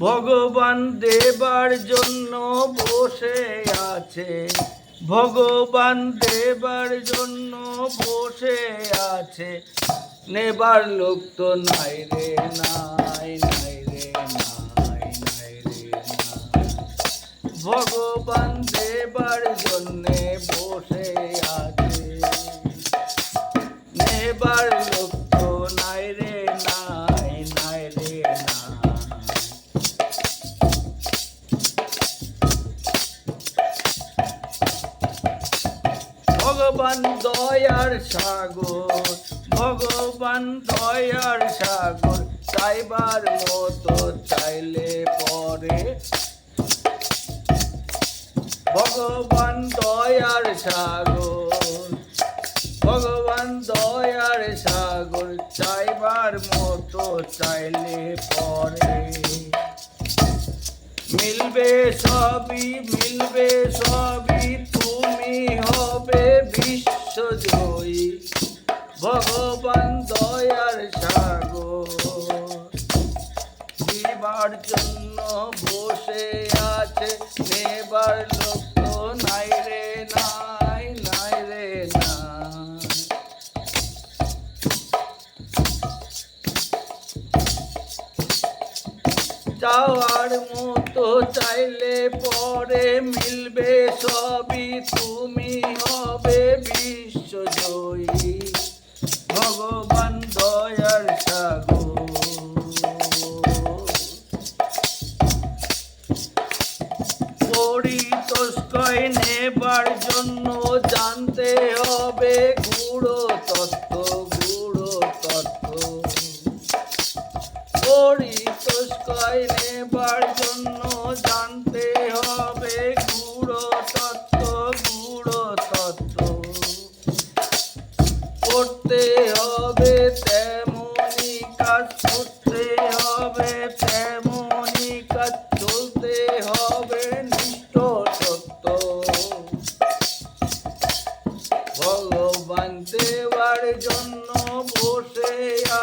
ভগবান দেবার জন্য বসে আছে, ভগবান দেবার জন্য বসে আছে, নেবার লোক তো নাই রে নাই, নাই রে নাই, নাই রে নাই। ভগবান দেবার জন্যে বসে আছে, নেবার লোক তো নাই রে নাই, নাই রে নাই। ভগবান দয়ার সাগর, ভগবান দয়ার সাগর, চাইবার মতো চাইলে পরে। ভগবান দয়ার সাগর, ভগবান দয়ার সাগর, চাইবার মতো চাইলে পরে। মিলবে সবই, মিলবে সবই, তুমি হবে বিশ্বজয়ী। ভগবান দয়ার সাগর, দিবার জন্য বসে আছে, নেবার লোক তো নাই রে নাই, নাই রে নাই। চাওয়ার মতো চাইলে পরে মিলবে সবই, তুমি হবে বিশ্বজয়ী। ভগবান দয়ার সাগর, পরিতোষকয় নেবার জন্য জানতে হবে গুড়ো তত্ত্ব, গুড়ো তত্ত্ব। পরিতোষকয় নেবার জন্য জানতে হবে গুড়ো তত্ত্ব, গুড়ো তত্ত্ব। করতে হবে তেমনি কাজ, করতে হবে তেমনি কাজ, চলতে হবে নিষ্ঠ সত্য। ভগবান দেওয়ার জন্য বসে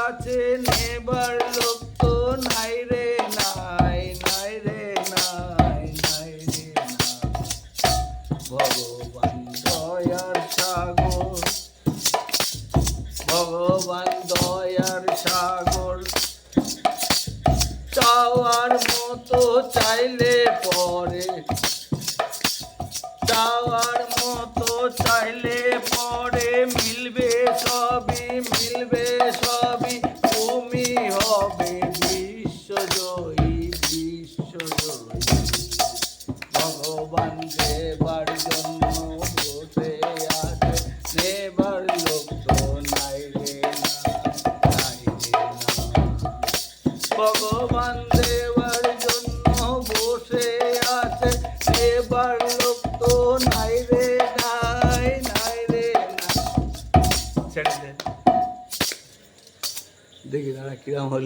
আছে, নেবার লোক তো নাই রে নাই, নাই রে নাই, নাই রে নাই। ভগবান দয়ার সাগর, ভগবান দয়ার সাগর, চাওয়ার মতো চাইলে পরে, চাওয়ার মতো চাইলে পরে মিলবে সবই, মিলবে সবই, তুমি হবে বিশ্বজয়ী, বিশ্বজয়ী। ভগবান দেবার জন্য বসে আছে, নেবার লোক তো নাই রে নাই, নাই রে নাই। ভগবান দেবার জন্য বসে আছে, নেবার লোক তো নাই রে নাই, নাই রে নাই। ছেড়ে দে, দেখি দাঁড়া কিরম হলো।